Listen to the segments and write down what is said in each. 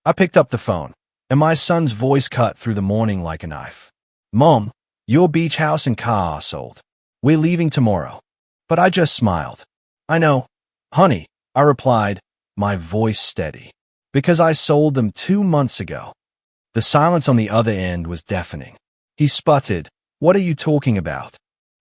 I picked up the phone, and my son's voice cut through the morning like a knife. Mom, your beach house and car are sold. We're leaving tomorrow. But I just smiled. I know, honey, I replied, my voice steady. Because I sold them 2 months ago. The silence on the other end was deafening. He sputtered, "What are you talking about?"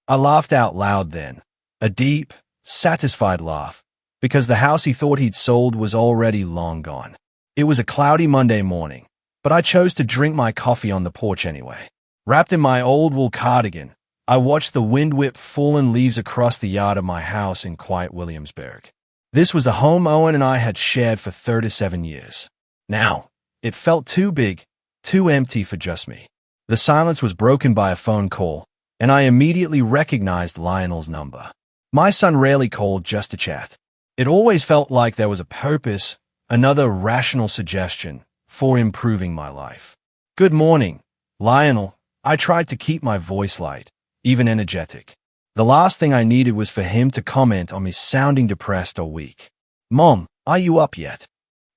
I laughed out loud then, a deep, satisfied laugh, because the house he thought he'd sold was already long gone. It was a cloudy Monday morning, but I chose to drink my coffee on the porch anyway. Wrapped in my old wool cardigan, I watched the wind whip fallen leaves across the yard of my house in quiet Williamsburg. This was a home Owen and I had shared for 37 years. Now, it felt too big, too empty for just me. The silence was broken by a phone call, and I immediately recognized Lionel's number. My son rarely called just to chat. It always felt like there was a purpose, another rational suggestion for improving my life. "Good morning, Lionel." I tried to keep my voice light, even energetic. The last thing I needed was for him to comment on me sounding depressed or weak. "Mom, are you up yet?"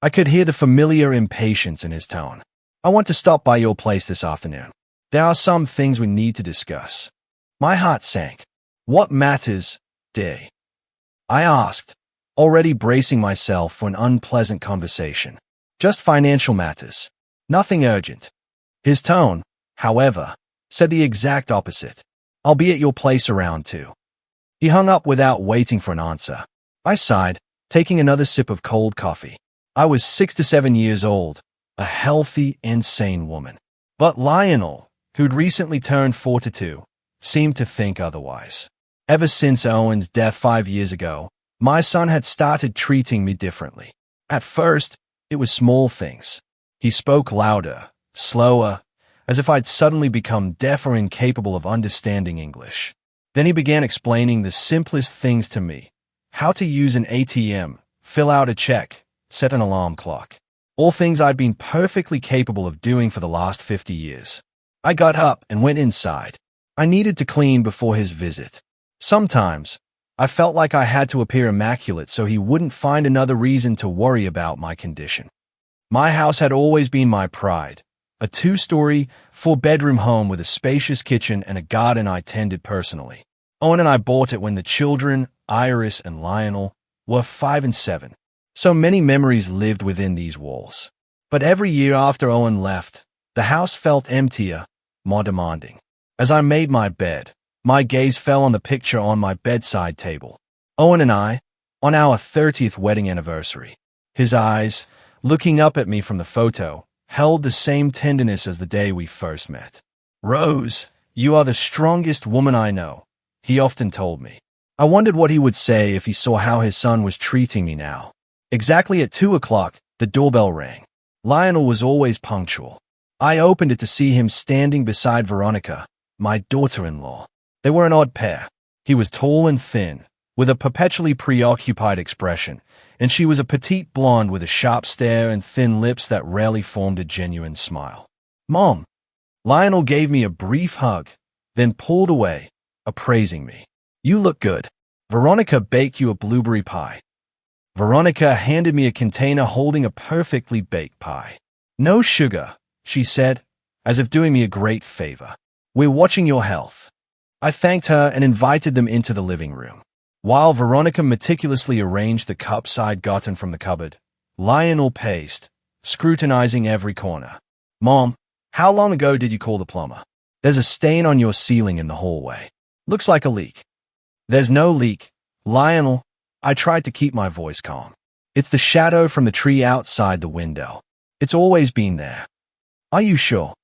I could hear the familiar impatience in his tone. "I want to stop by your place this afternoon. There are some things we need to discuss." My heart sank. "What matters, Day?" I asked, already bracing myself for an unpleasant conversation. "Just financial matters. Nothing urgent." His tone, however, said the exact opposite. "I'll be at your place around 2." He hung up without waiting for an answer. I sighed, taking another sip of cold coffee. I was 6 to 7 years old, a healthy and sane woman. But Lionel, who'd recently turned 42, seemed to think otherwise. Ever since Owen's death 5 years ago, my son had started treating me differently. At first, it was small things. He spoke louder, slower, as if I'd suddenly become deaf or incapable of understanding English. Then he began explaining the simplest things to me. How to use an ATM, fill out a check, set an alarm clock. All things I'd been perfectly capable of doing for the last 50 years. I got up and went inside. I needed to clean before his visit. Sometimes, I felt like I had to appear immaculate so he wouldn't find another reason to worry about my condition. My house had always been my pride. A 2-story, 4-bedroom home with a spacious kitchen and a garden I tended personally. Owen and I bought it when the children, Iris and Lionel, were 5 and 7. So many memories lived within these walls. But every year after Owen left, the house felt emptier, more demanding. As I made my bed, my gaze fell on the picture on my bedside table. Owen and I, on our 30th wedding anniversary. His eyes, looking up at me from the photo, held the same tenderness as the day we first met. "Rose, you are the strongest woman I know," he often told me. I wondered what he would say if he saw how his son was treating me now. Exactly at 2 o'clock, the doorbell rang. Lionel was always punctual. I opened it to see him standing beside Veronica, my daughter-in-law. They were an odd pair. He was tall and thin, with a perpetually preoccupied expression, and she was a petite blonde with a sharp stare and thin lips that rarely formed a genuine smile. "Mom." Lionel gave me a brief hug, then pulled away, appraising me. "You look good. Veronica baked you a blueberry pie." Veronica handed me a container holding a perfectly baked pie. "No sugar," she said, as if doing me a great favor. "We're watching your health." I thanked her and invited them into the living room. While Veronica meticulously arranged the cups I'd gotten from the cupboard, Lionel paced, scrutinizing every corner. "Mom, how long ago did you call the plumber? There's a stain on your ceiling in the hallway. Looks like a leak." "There's no leak, Lionel." I tried to keep my voice calm. "It's the shadow from the tree outside the window. It's always been there." "Are you sure?"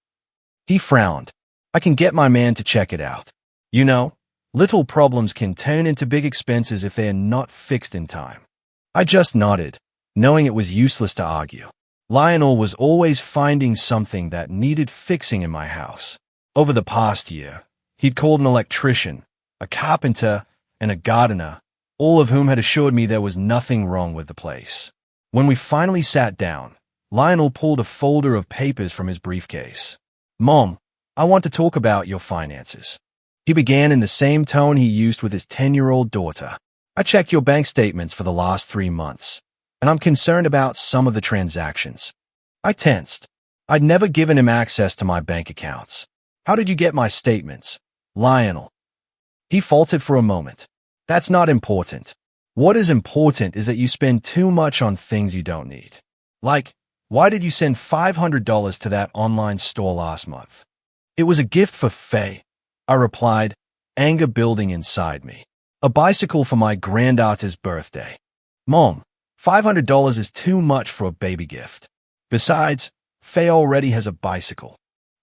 He frowned. "I can get my man to check it out. You know, little problems can turn into big expenses if they are not fixed in time." I just nodded, knowing it was useless to argue. Lionel was always finding something that needed fixing in my house. Over the past year, he'd called an electrician, a carpenter, and a gardener, all of whom had assured me there was nothing wrong with the place. When we finally sat down, Lionel pulled a folder of papers from his briefcase. "Mom, I want to talk about your finances." He began in the same tone he used with his 10-year-old daughter. "I checked your bank statements for the last 3 months, and I'm concerned about some of the transactions." I tensed. I'd never given him access to my bank accounts. How did you get my statements, Lionel? He faltered for a moment. That's not important. What is important is that you spend too much on things you don't need. Like, why did you send $500 to that online store last month? It was a gift for Faye, I replied, anger building inside me. A bicycle for my granddaughter's birthday. Mom, $500 is too much for a baby gift. Besides, Faye already has a bicycle.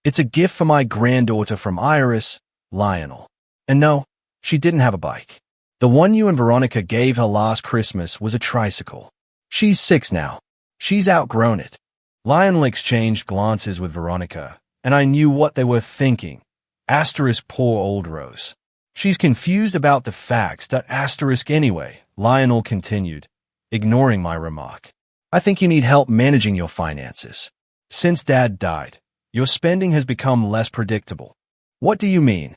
It's a gift for my granddaughter from Iris, Lionel. And no, she didn't have a bike. The one you and Veronica gave her last Christmas was a tricycle. She's 6 now. She's outgrown it. Lionel exchanged glances with Veronica, and I knew what they were thinking. Asterisk poor old Rose. She's confused about the facts. Asterisk anyway, Lionel continued, ignoring my remark. I think you need help managing your finances. Since Dad died, your spending has become less predictable. What do you mean?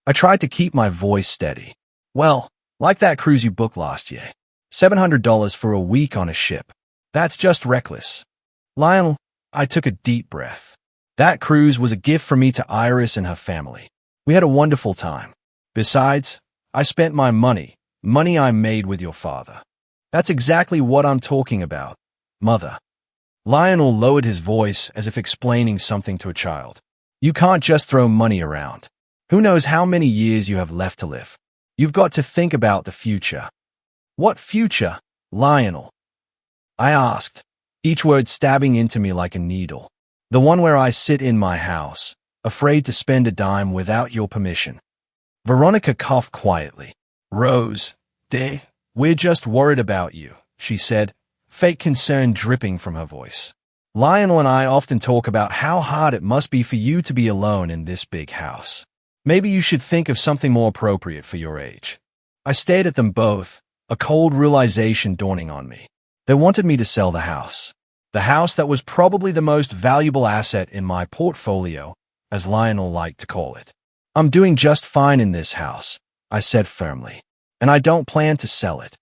I tried to keep my voice steady. Well, like that cruise you booked last year. $700 for a week on a ship. That's just reckless. Lionel, I took a deep breath. That cruise was a gift for me to Iris and her family. We had a wonderful time. Besides, I spent my money I made with your father. That's exactly what I'm talking about, Mother. Lionel lowered his voice as if explaining something to a child. You can't just throw money around. Who knows how many years you have left to live? You've got to think about the future. What future, Lionel? I asked, each word stabbing into me like a needle. The one where I sit in my house, afraid to spend a dime without your permission. Veronica coughed quietly. Rose, dear, we're just worried about you, she said, fake concern dripping from her voice. Lionel and I often talk about how hard it must be for you to be alone in this big house. Maybe you should think of something more appropriate for your age. I stared at them both, a cold realization dawning on me. They wanted me to sell the house that was probably the most valuable asset in my portfolio, as Lionel liked to call it. I'm doing just fine in this house, I said firmly, and I don't plan to sell it.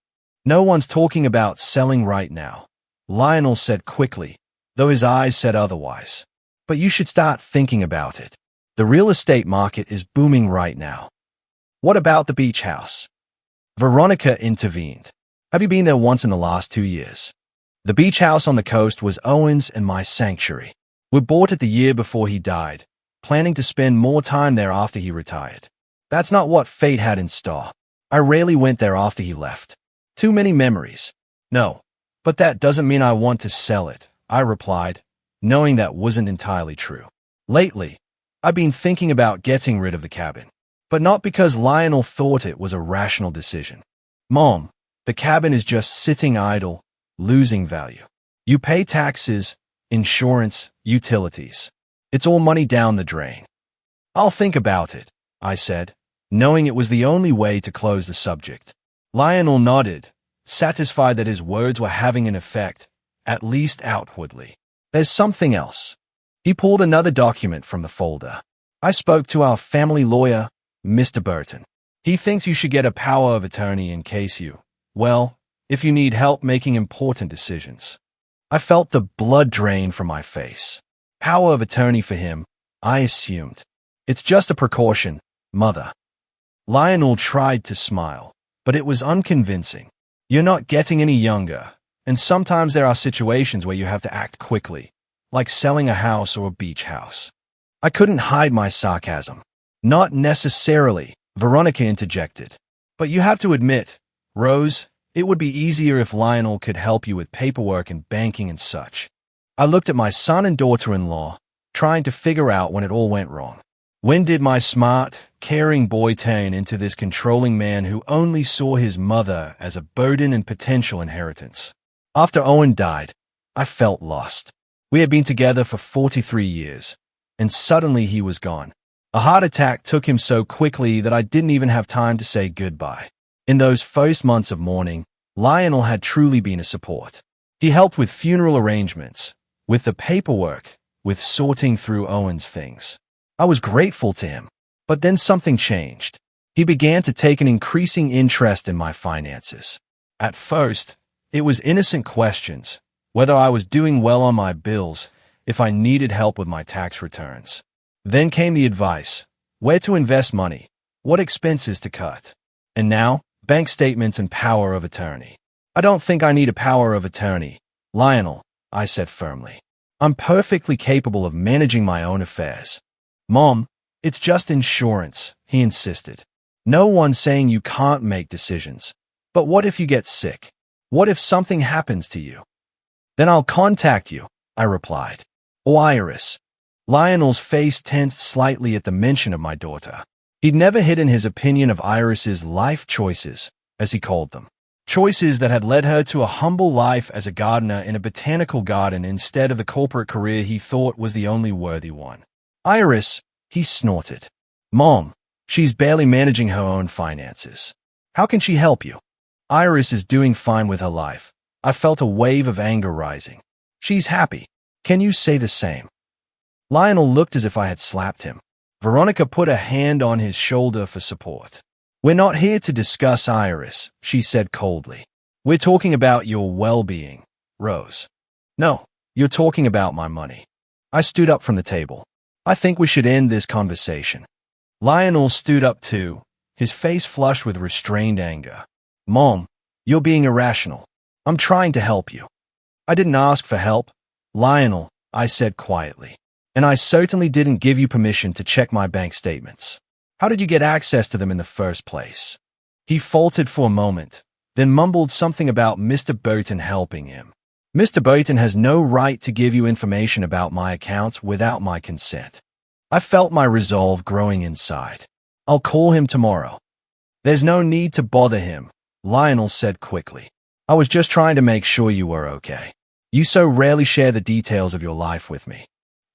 No one's talking about selling right now, Lionel said quickly, though his eyes said otherwise. But you should start thinking about it. The real estate market is booming right now. What about the beach house? Veronica intervened. Have you been there once in the last 2 years? The beach house on the coast was Owen's and my sanctuary. We bought it the year before he died, planning to spend more time there after he retired. That's not what fate had in store. I rarely went there after he left. Too many memories. No, but that doesn't mean I want to sell it, I replied, knowing that wasn't entirely true. Lately, I've been thinking about getting rid of the cabin, but not because Lionel thought it was a rational decision. Mom, the cabin is just sitting idle, losing value. You pay taxes, insurance, utilities. It's all money down the drain. I'll think about it, I said, knowing it was the only way to close the subject. Lionel nodded, satisfied that his words were having an effect, at least outwardly. There's something else. He pulled another document from the folder. I spoke to our family lawyer, Mr. Burton. He thinks you should get a power of attorney in case if you need help making important decisions. I felt the blood drain from my face. Power of attorney for him, I assumed. It's just a precaution, Mother. Lionel tried to smile, but it was unconvincing. You're not getting any younger, and sometimes there are situations where you have to act quickly, like selling a house or a beach house. I couldn't hide my sarcasm. Not necessarily, Veronica interjected. But you have to admit, Rose, it would be easier if Lionel could help you with paperwork and banking and such. I looked at my son and daughter-in-law, trying to figure out when it all went wrong. When did my smart, caring boy turn into this controlling man who only saw his mother as a burden and potential inheritance? After Owen died, I felt lost. We had been together for 43 years, and suddenly he was gone. A heart attack took him so quickly that I didn't even have time to say goodbye. In those first months of mourning, Lionel had truly been a support. He helped with funeral arrangements, with the paperwork, with sorting through Owen's things. I was grateful to him, but then something changed. He began to take an increasing interest in my finances. At first, it was innocent questions. whether I was doing well on my bills, if I needed help with my tax returns. Then came the advice: where to invest money, what expenses to cut. And now, bank statements and power of attorney. I don't think I need a power of attorney, Lionel, I said firmly. I'm perfectly capable of managing my own affairs. Mom, it's just insurance, he insisted. No one's saying you can't make decisions. But what if you get sick? What if something happens to you? Then I'll contact you, I replied. Oh, Iris. Lionel's face tensed slightly at the mention of my daughter. He'd never hidden his opinion of Iris's life choices, as he called them. Choices that had led her to a humble life as a gardener in a botanical garden instead of the corporate career he thought was the only worthy one. Iris, he snorted. Mom, she's barely managing her own finances. How can she help you? Iris is doing fine with her life. I felt a wave of anger rising. She's happy. Can you say the same? Lionel looked as if I had slapped him. Veronica put a hand on his shoulder for support. We're not here to discuss Iris, she said coldly. We're talking about your well-being, Rose. No, you're talking about my money. I stood up from the table. I think we should end this conversation. Lionel stood up too, his face flushed with restrained anger. Mom, you're being irrational. I'm trying to help you. I didn't ask for help, Lionel, I said quietly. And I certainly didn't give you permission to check my bank statements. How did you get access to them in the first place? He faltered for a moment, then mumbled something about Mr. Burton helping him. Mr. Burton has no right to give you information about my accounts without my consent. I felt my resolve growing inside. I'll call him tomorrow. There's no need to bother him, Lionel said quickly. I was just trying to make sure you were okay. You so rarely share the details of your life with me.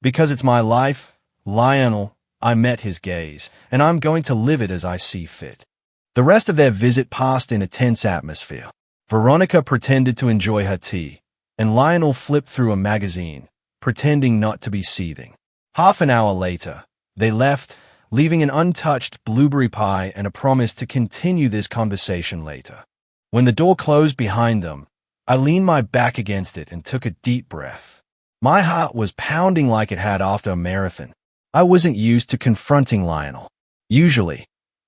Because it's my life, Lionel, I met his gaze, and I'm going to live it as I see fit. The rest of their visit passed in a tense atmosphere. Veronica pretended to enjoy her tea, and Lionel flipped through a magazine, pretending not to be seething. Half an hour later, they left, leaving an untouched blueberry pie and a promise to continue this conversation later. When the door closed behind them, I leaned my back against it and took a deep breath. My heart was pounding like it had after a marathon. I wasn't used to confronting Lionel. Usually,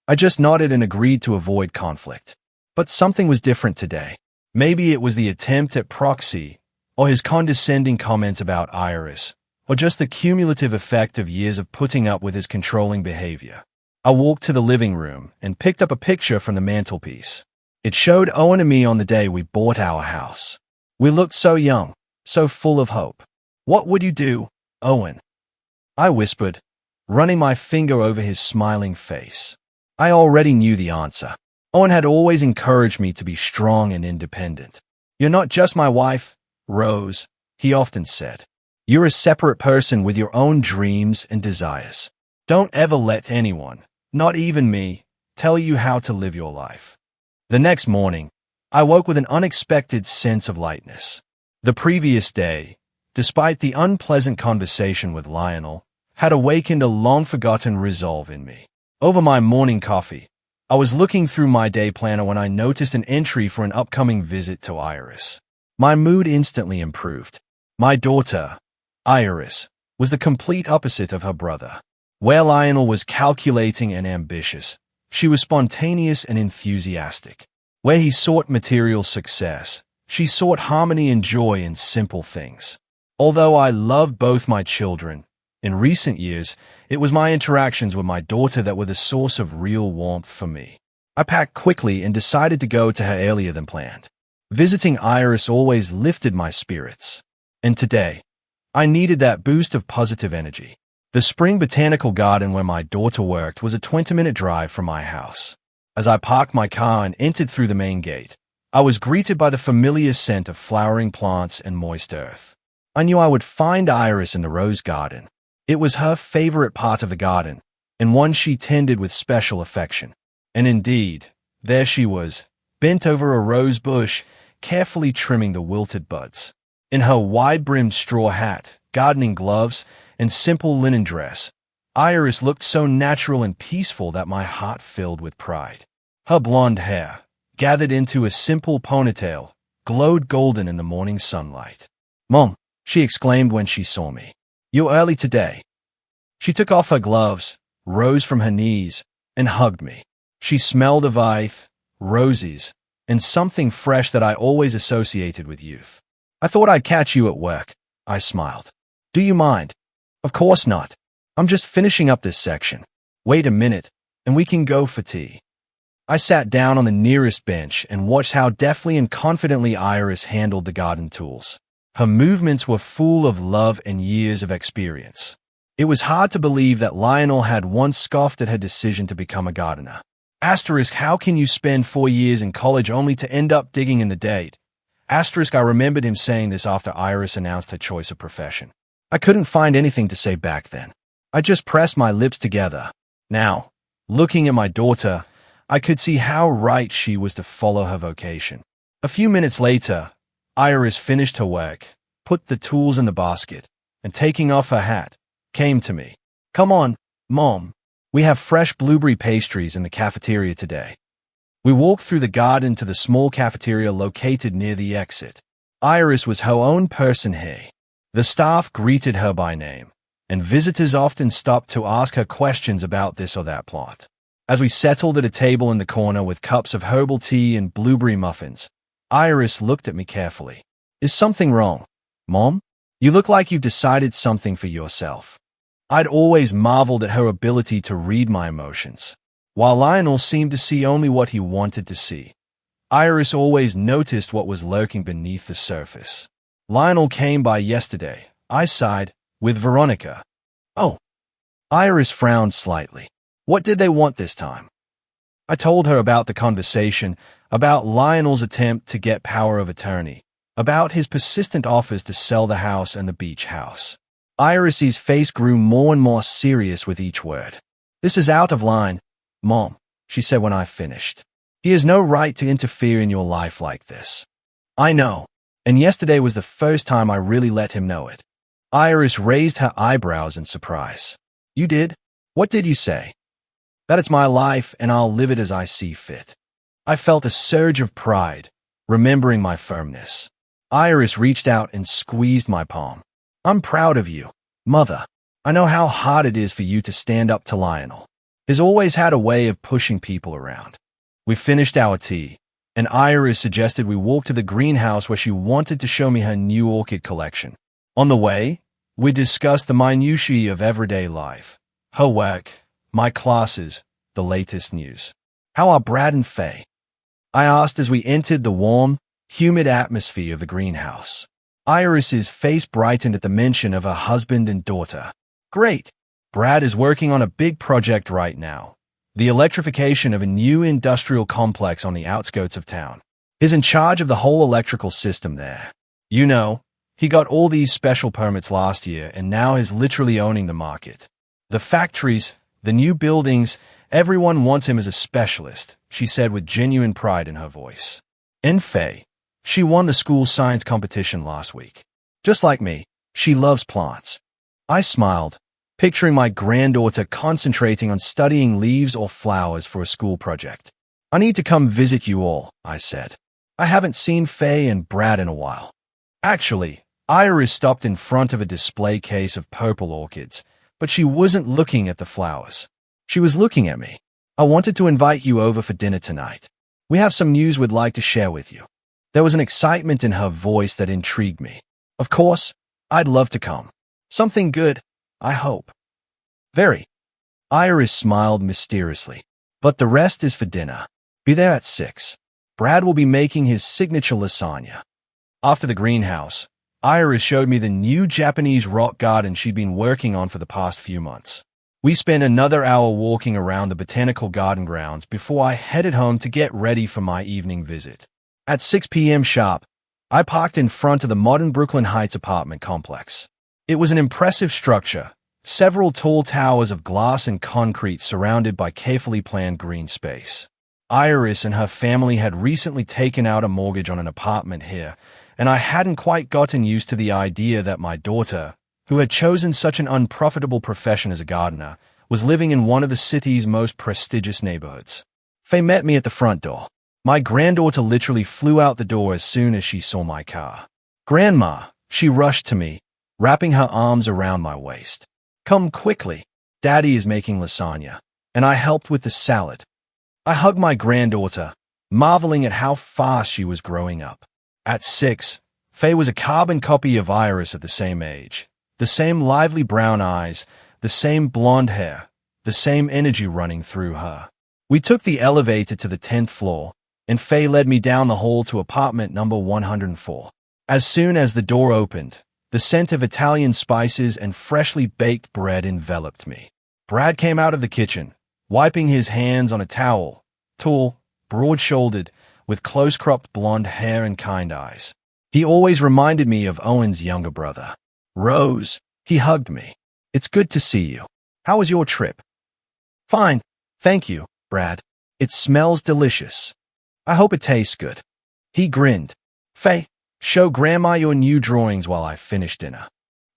I just nodded and agreed to avoid conflict. But something was different today. Maybe it was the attempt at proxy, or his condescending comments about Iris, or just the cumulative effect of years of putting up with his controlling behavior. I walked to the living room and picked up a picture from the mantelpiece. It showed Owen and me on the day we bought our house. We looked so young, so full of hope. What would you do, Owen? I whispered, running my finger over his smiling face. I already knew the answer. Owen had always encouraged me to be strong and independent. You're not just my wife, Rose, he often said. You're a separate person with your own dreams and desires. Don't ever let anyone, not even me, tell you how to live your life. The next morning, I woke with an unexpected sense of lightness. The previous day, despite the unpleasant conversation with Lionel, had awakened a long-forgotten resolve in me. Over my morning coffee, I was looking through my day planner when I noticed an entry for an upcoming visit to Iris. My mood instantly improved. My daughter, Iris, was the complete opposite of her brother. Where Lionel was calculating and ambitious, she was spontaneous and enthusiastic. Where he sought material success, she sought harmony and joy in simple things. Although I love both my children, in recent years, it was my interactions with my daughter that were the source of real warmth for me. I packed quickly and decided to go to her earlier than planned. Visiting Iris always lifted my spirits. And today, I needed that boost of positive energy. The spring botanical garden where my daughter worked was a 20-minute drive from my house. As I parked my car and entered through the main gate, I was greeted by the familiar scent of flowering plants and moist earth. I knew I would find Iris in the rose garden. It was her favorite part of the garden, and one she tended with special affection. And indeed, there she was, bent over a rose bush, carefully trimming the wilted buds. In her wide-brimmed straw hat, gardening gloves, and simple linen dress, Iris looked so natural and peaceful that my heart filled with pride. Her blonde hair, gathered into a simple ponytail, glowed golden in the morning sunlight. Mom, she exclaimed when she saw me. You're early today. She took off her gloves, rose from her knees, and hugged me. She smelled of roses, and something fresh that I always associated with youth. I thought I'd catch you at work. I smiled. Do you mind? Of course not. I'm just finishing up this section. Wait a minute, and we can go for tea. I sat down on the nearest bench and watched how deftly and confidently Iris handled the garden tools. Her movements were full of love and years of experience. It was hard to believe that Lionel had once scoffed at her decision to become a gardener. Asterisk, how can you spend 4 years in college only to end up digging in the dirt? Asterisk, I remembered him saying this after Iris announced her choice of profession. I couldn't find anything to say back then. I just pressed my lips together. Now, looking at my daughter, I could see how right she was to follow her vocation. A few minutes later, Iris finished her work, put the tools in the basket, and taking off her hat, came to me. Come on, Mom. We have fresh blueberry pastries in the cafeteria today. We walked through the garden to the small cafeteria located near the exit. Iris was her own person here. The staff greeted her by name, and visitors often stopped to ask her questions about this or that plot. As we settled at a table in the corner with cups of herbal tea and blueberry muffins, Iris looked at me carefully. Is something wrong, Mom? You look like you've decided something for yourself. I'd always marveled at her ability to read my emotions. While Lionel seemed to see only what he wanted to see, Iris always noticed what was lurking beneath the surface. Lionel came by yesterday, I sighed, with Veronica. Oh. Iris frowned slightly. What did they want this time? I told her about the conversation, about Lionel's attempt to get power of attorney, about his persistent offers to sell the house and the beach house. Iris's face grew more and more serious with each word. This is out of line, Mom, she said when I finished. He has no right to interfere in your life like this. I know, and yesterday was the first time I really let him know it. Iris raised her eyebrows in surprise. You did? What did you say? That it's my life and I'll live it as I see fit. I felt a surge of pride, remembering my firmness. Iris reached out and squeezed my palm. I'm proud of you, Mother. I know how hard it is for you to stand up to Lionel. He's always had a way of pushing people around. We finished our tea, and Iris suggested we walk to the greenhouse where she wanted to show me her new orchid collection. On the way, we discussed the minutiae of everyday life, her work, my classes, the latest news. How are Brad and Faye? I asked as we entered the warm, humid atmosphere of the greenhouse. Iris's face brightened at the mention of her husband and daughter. Great. Brad is working on a big project right now, the electrification of a new industrial complex on the outskirts of town. He's in charge of the whole electrical system there. You know, he got all these special permits last year and now is literally owning the market. The factories, the new buildings, everyone wants him as a specialist, she said with genuine pride in her voice. And Faye, she won the school science competition last week. Just like me, she loves plants. I smiled, picturing my granddaughter concentrating on studying leaves or flowers for a school project. I need to come visit you all, I said. I haven't seen Faye and Brad in a while. Actually, Iris stopped in front of a display case of purple orchids, but she wasn't looking at the flowers. She was looking at me. I wanted to invite you over for dinner tonight. We have some news we'd like to share with you. There was an excitement in her voice that intrigued me. Of course, I'd love to come. Something good, I hope. Very. Iris smiled mysteriously. But the rest is for dinner. Be there at 6. Brad will be making his signature lasagna. After the greenhouse, Iris showed me the new Japanese rock garden she'd been working on for the past few months. We spent another hour walking around the botanical garden grounds before I headed home to get ready for my evening visit. At 6 p.m. sharp, I parked in front of the modern Brooklyn Heights apartment complex. It was an impressive structure, several tall towers of glass and concrete surrounded by carefully planned green space. Iris and her family had recently taken out a mortgage on an apartment here, and I hadn't quite gotten used to the idea that my daughter, who had chosen such an unprofitable profession as a gardener, was living in one of the city's most prestigious neighborhoods. Faye met me at the front door. My granddaughter literally flew out the door as soon as she saw my car. Grandma, She rushed to me, wrapping her arms around my waist. Come quickly. Daddy is making lasagna, and I helped with the salad. I hugged my granddaughter, marveling at how fast she was growing up. At 6, Faye was a carbon copy of Iris at the same age. The same lively brown eyes, the same blonde hair, the same energy running through her. We took the elevator to the 10th floor, and Faye led me down the hall to apartment number 104. As soon as the door opened, the scent of Italian spices and freshly baked bread enveloped me. Brad came out of the kitchen, wiping his hands on a towel, tall, broad-shouldered, with close-cropped blonde hair and kind eyes. He always reminded me of Owen's younger brother. Rose, he hugged me. It's good to see you. How was your trip? Fine, thank you, Brad. It smells delicious. I hope it tastes good. He grinned. Faye, show Grandma your new drawings while I finish dinner.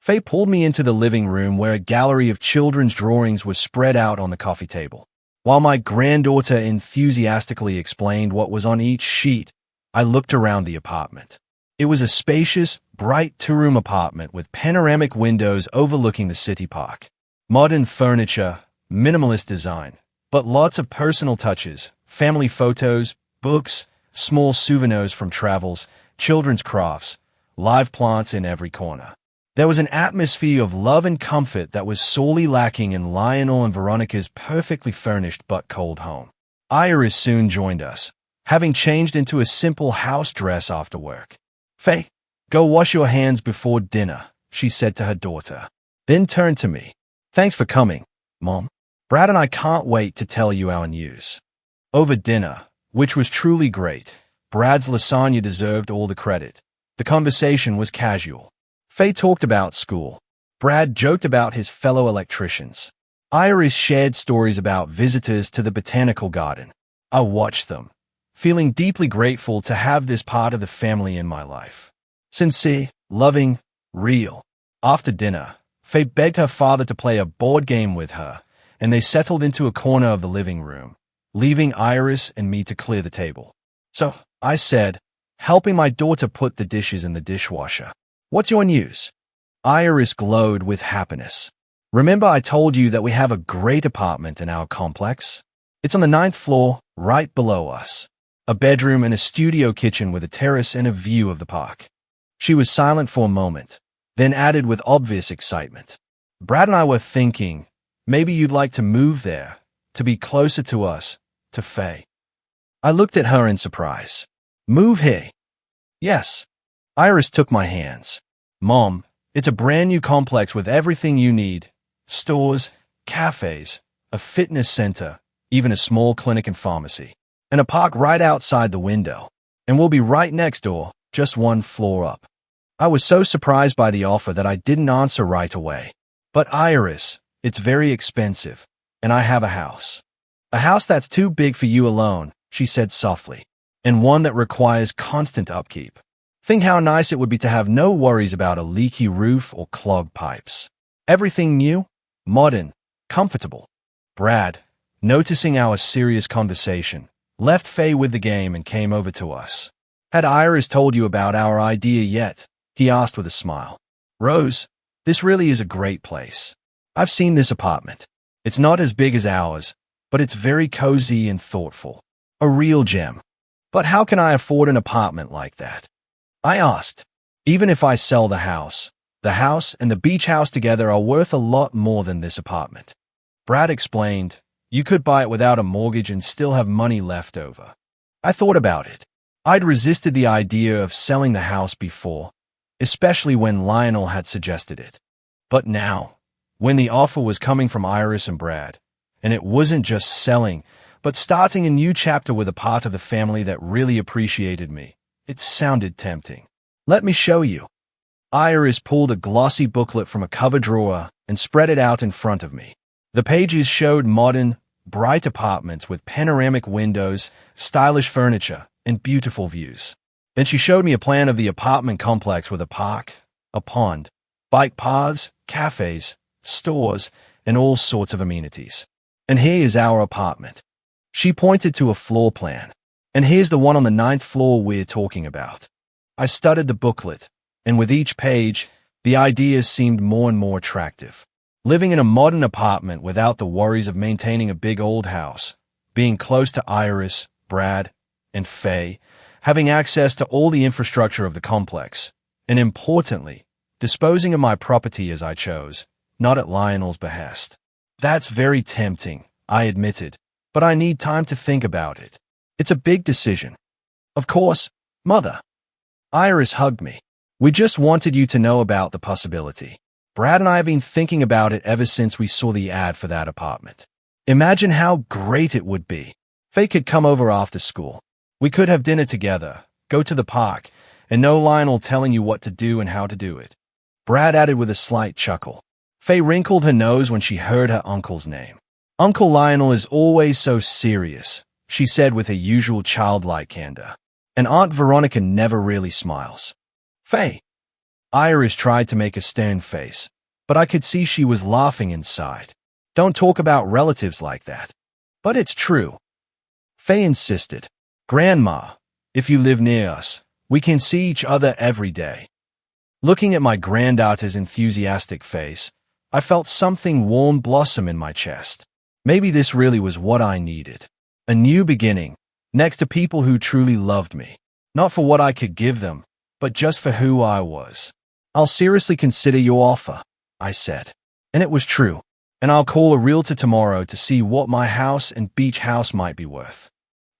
Faye pulled me into the living room where a gallery of children's drawings was spread out on the coffee table. While my granddaughter enthusiastically explained what was on each sheet, I looked around the apartment. It was a spacious, bright two-room apartment with panoramic windows overlooking the city park. Modern furniture, minimalist design, but lots of personal touches, family photos, books, small souvenirs from travels, children's crafts, live plants in every corner. There was an atmosphere of love and comfort that was sorely lacking in Lionel and Veronica's perfectly furnished but cold home. Iris soon joined us, having changed into a simple house dress after work. Faye, go wash your hands before dinner, she said to her daughter, then turned to me. Thanks for coming, Mom. Brad and I can't wait to tell you our news. Over dinner, which was truly great, Brad's lasagna deserved all the credit. The conversation was casual. Faye talked about school. Brad joked about his fellow electricians. Iris shared stories about visitors to the botanical garden. I watched them, feeling deeply grateful to have this part of the family in my life. Sincere, loving, real. After dinner, Faye begged her father to play a board game with her, and they settled into a corner of the living room, leaving Iris and me to clear the table. So, I said, helping my daughter put the dishes in the dishwasher. What's your news? Iris glowed with happiness. Remember I told you that we have a great apartment in our complex? It's on the 9th floor, right below us. A bedroom and a studio kitchen with a terrace and a view of the park. She was silent for a moment, then added with obvious excitement. Brad and I were thinking, maybe you'd like to move there, to be closer to us, to Faye. I looked at her in surprise. Move here? Yes. Iris took my hands. Mom, it's a brand new complex with everything you need. Stores, cafes, a fitness center, even a small clinic and pharmacy. And a park right outside the window. And we'll be right next door, just one floor up. I was so surprised by the offer that I didn't answer right away. But Iris, it's very expensive, and I have a house. A house that's too big for you alone, she said softly, and one that requires constant upkeep. Think how nice it would be to have no worries about a leaky roof or clogged pipes. Everything new, modern, comfortable. Brad, noticing our serious conversation, left Faye with the game and came over to us. Had Iris told you about our idea yet? He asked with a smile. Rose, this really is a great place. I've seen this apartment. It's not as big as ours, but it's very cozy and thoughtful. A real gem. But how can I afford an apartment like that? I asked. Even if I sell the house and the beach house together are worth a lot more than this apartment. Brad explained, you could buy it without a mortgage and still have money left over. I thought about it. I'd resisted the idea of selling the house before, especially when Lionel had suggested it. But now, when the offer was coming from Iris and Brad, and it wasn't just selling, but starting a new chapter with a part of the family that really appreciated me, it sounded tempting. Let me show you. Iris pulled a glossy booklet from a cupboard drawer and spread it out in front of me. The pages showed modern, bright apartments with panoramic windows, stylish furniture, and beautiful views. Then she showed me a plan of the apartment complex with a park, a pond, bike paths, cafes, stores, and all sorts of amenities. And here is our apartment. She pointed to a floor plan. And here's the one on the 9th floor we're talking about. I studied the booklet, and with each page, the ideas seemed more and more attractive. Living in a modern apartment without the worries of maintaining a big old house, being close to Iris, Brad, and Faye, having access to all the infrastructure of the complex, and importantly, disposing of my property as I chose, not at Lionel's behest. That's very tempting, I admitted, but I need time to think about it. It's a big decision. Of course, Mother. Iris hugged me. We just wanted you to know about the possibility. Brad and I have been thinking about it ever since we saw the ad for that apartment. Imagine how great it would be. Faye could come over after school. We could have dinner together, go to the park, and no Lionel telling you what to do and how to do it. Brad added with a slight chuckle. Faye wrinkled her nose when she heard her uncle's name. Uncle Lionel is always so serious, she said with her usual childlike candor. And Aunt Veronica never really smiles. Faye. Iris tried to make a stern face, but I could see she was laughing inside. Don't talk about relatives like that. But it's true. Faye insisted. Grandma, if you live near us, we can see each other every day. Looking at my granddaughter's enthusiastic face, I felt something warm blossom in my chest. Maybe this really was what I needed. A new beginning, next to people who truly loved me. Not for what I could give them, but just for who I was. I'll seriously consider your offer, I said. And it was true. And I'll call a realtor tomorrow to see what my house and beach house might be worth.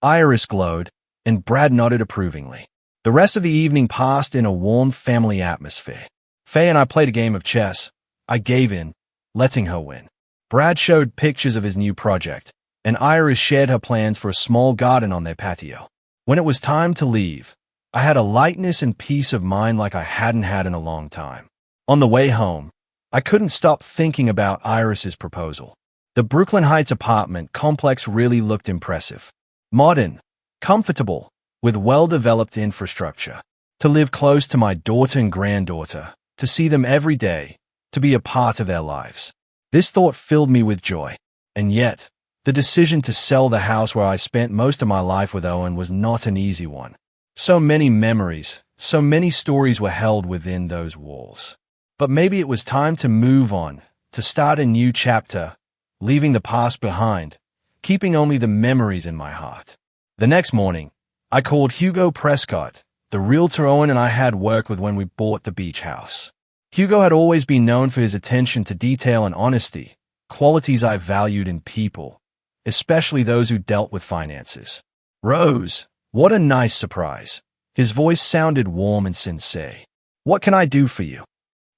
Iris glowed, and Brad nodded approvingly. The rest of the evening passed in a warm family atmosphere. Faye and I played a game of chess. I gave in, letting her win. Brad showed pictures of his new project, and Iris shared her plans for a small garden on their patio. When it was time to leave, I had a lightness and peace of mind like I hadn't had in a long time. On the way home, I couldn't stop thinking about Iris's proposal. The Brooklyn Heights apartment complex really looked impressive. Modern, comfortable, with well-developed infrastructure. To live close to my daughter and granddaughter, to see them every day, to be a part of their lives. This thought filled me with joy. And yet, the decision to sell the house where I spent most of my life with Owen was not an easy one. So many memories, so many stories were held within those walls. But maybe it was time to move on, to start a new chapter, leaving the past behind, keeping only the memories in my heart. The next morning, I called Hugo Prescott, the realtor Owen and I had worked with when we bought the beach house. Hugo had always been known for his attention to detail and honesty, qualities I valued in people, especially those who dealt with finances. Rose, what a nice surprise. His voice sounded warm and sincere. What can I do for you?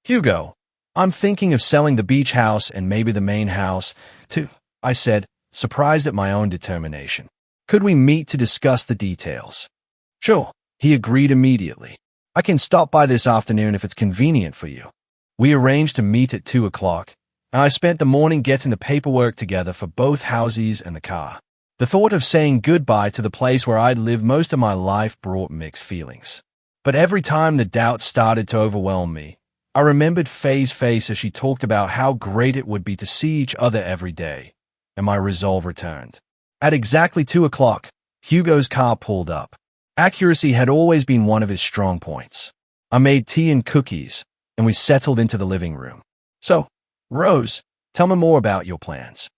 Hugo, I'm thinking of selling the beach house and maybe the main house, too, I said, surprised at my own determination. Could we meet to discuss the details? Sure, he agreed immediately. I can stop by this afternoon if it's convenient for you. We arranged to meet at 2 o'clock, and I spent the morning getting the paperwork together for both houses and the car. The thought of saying goodbye to the place where I'd lived most of my life brought mixed feelings. But every time the doubt started to overwhelm me, I remembered Faye's face as she talked about how great it would be to see each other every day, and my resolve returned. At exactly 2 o'clock, Hugo's car pulled up. Accuracy had always been one of his strong points. I made tea and cookies, and we settled into the living room. So, Rose, tell me more about your plans.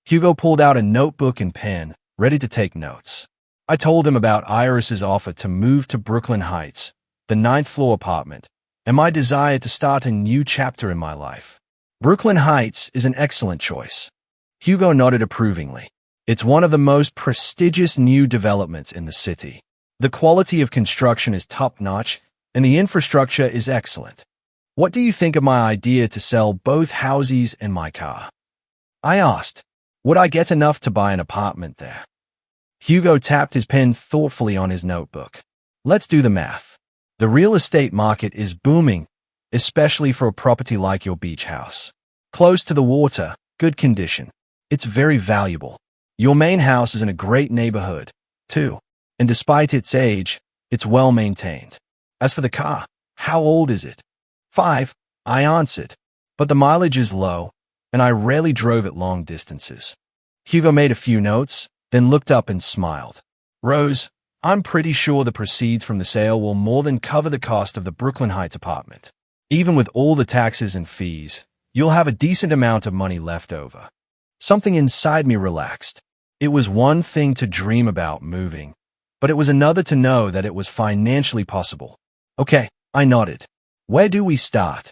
Hugo pulled out a notebook and pen, ready to take notes. I told him about Iris's offer to move to Brooklyn Heights, the 9th floor apartment, and my desire to start a new chapter in my life. Brooklyn Heights is an excellent choice. Hugo nodded approvingly. It's one of the most prestigious new developments in the city. The quality of construction is top-notch, and the infrastructure is excellent. What do you think of my idea to sell both houses and my car? I asked. Would I get enough to buy an apartment there? Hugo tapped his pen thoughtfully on his notebook. Let's do the math. The real estate market is booming, especially for a property like your beach house. Close to the water, good condition. It's very valuable. Your main house is in a great neighborhood, too. And despite its age, it's well maintained. As for the car, how old is it? 5, I answered. But the mileage is low, and I rarely drove it long distances. Hugo made a few notes, then looked up and smiled. Rose, I'm pretty sure the proceeds from the sale will more than cover the cost of the Brooklyn Heights apartment. Even with all the taxes and fees, you'll have a decent amount of money left over. Something inside me relaxed. It was one thing to dream about moving, but it was another to know that it was financially possible. Okay, I nodded. Where do we start?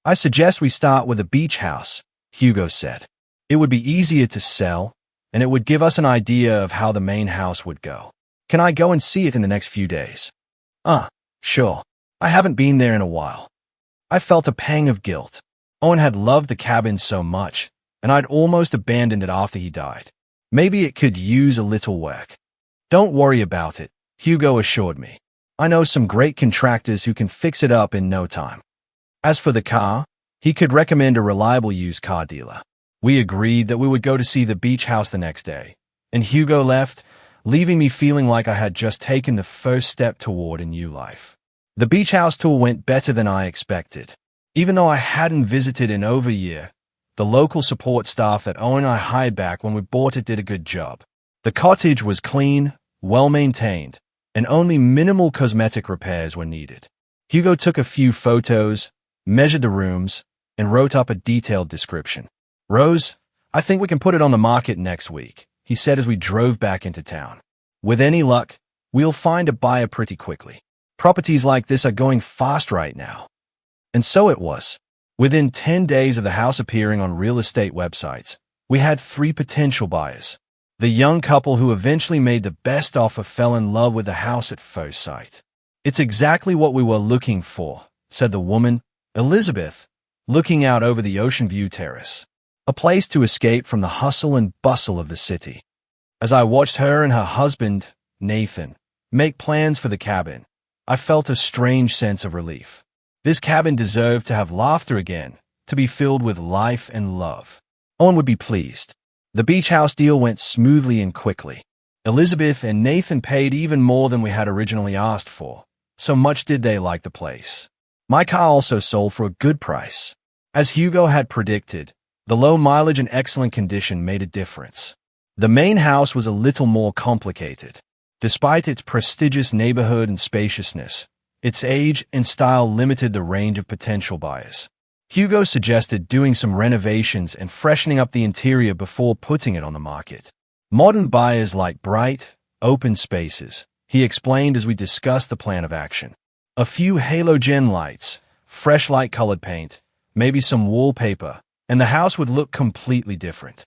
I suggest we start with a beach house, Hugo said. It would be easier to sell, and it would give us an idea of how the main house would go. Can I go and see it in the next few days? Sure. I haven't been there in a while. I felt a pang of guilt. Owen had loved the cabin so much, and I'd almost abandoned it after he died. Maybe it could use a little work. Don't worry about it, Hugo assured me. I know some great contractors who can fix it up in no time. As for the car, he could recommend a reliable used car dealer. We agreed that we would go to see the beach house the next day, and Hugo left, leaving me feeling like I had just taken the first step toward a new life. The beach house tour went better than I expected. Even though I hadn't visited in over a year, the local support staff that Owen and I hired back when we bought it did a good job. The cottage was clean, well-maintained, and only minimal cosmetic repairs were needed. Hugo took a few photos, measured the rooms, and wrote up a detailed description. Rose, I think we can put it on the market next week, he said as we drove back into town. With any luck, we'll find a buyer pretty quickly. Properties like this are going fast right now. And so it was. Within 10 days of the house appearing on real estate websites, we had 3 potential buyers. The young couple who eventually made the best offer fell in love with the house at first sight. It's exactly what we were looking for, said the woman, Elizabeth, looking out over the Ocean View Terrace. A place to escape from the hustle and bustle of the city. As I watched her and her husband, Nathan, make plans for the cabin, I felt a strange sense of relief. This cabin deserved to have laughter again, to be filled with life and love. Owen would be pleased. The beach house deal went smoothly and quickly. Elizabeth and Nathan paid even more than we had originally asked for, so much did they like the place. My car also sold for a good price. As Hugo had predicted, the low mileage and excellent condition made a difference. The main house was a little more complicated. Despite its prestigious neighborhood and spaciousness, its age and style limited the range of potential buyers. Hugo suggested doing some renovations and freshening up the interior before putting it on the market. Modern buyers like bright, open spaces, he explained as we discussed the plan of action. A few halogen lights, fresh light-colored paint, maybe some wallpaper, and the house would look completely different.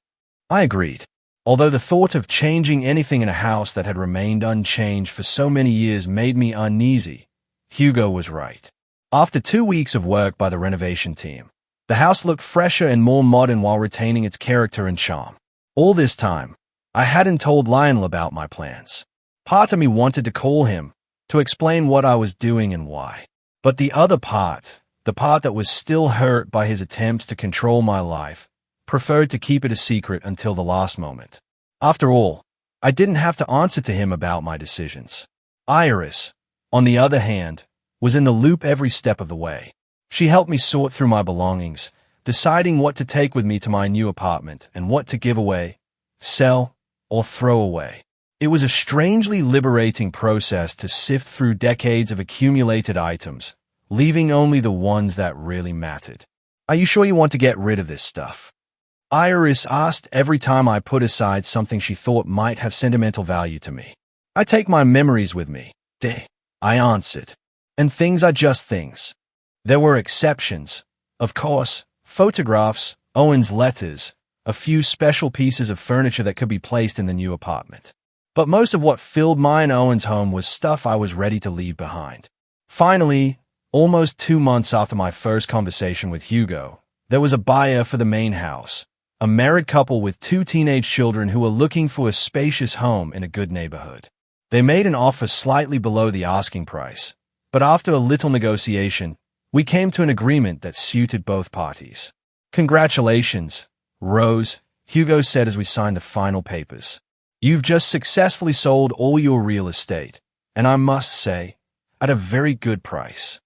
I agreed. Although the thought of changing anything in a house that had remained unchanged for so many years made me uneasy, Hugo was right. After 2 weeks of work by the renovation team, the house looked fresher and more modern while retaining its character and charm. All this time, I hadn't told Lionel about my plans. Part of me wanted to call him, to explain what I was doing and why. But the other part, the part that was still hurt by his attempts to control my life, preferred to keep it a secret until the last moment. After all, I didn't have to answer to him about my decisions. Iris, on the other hand, was in the loop every step of the way. She helped me sort through my belongings, deciding what to take with me to my new apartment and what to give away, sell, or throw away. It was a strangely liberating process to sift through decades of accumulated items, leaving only the ones that really mattered. Are you sure you want to get rid of this stuff? Iris asked every time I put aside something she thought might have sentimental value to me. I take my memories with me, I answered. And things are just things. There were exceptions. Of course, photographs, Owen's letters, a few special pieces of furniture that could be placed in the new apartment. But most of what filled mine and Owen's home was stuff I was ready to leave behind. Finally, almost 2 months after my first conversation with Hugo, there was a buyer for the main house, a married couple with 2 teenage children who were looking for a spacious home in a good neighborhood. They made an offer slightly below the asking price, but after a little negotiation, we came to an agreement that suited both parties. Congratulations, Rose, Hugo said as we signed the final papers. You've just successfully sold all your real estate, and I must say, at a very good price.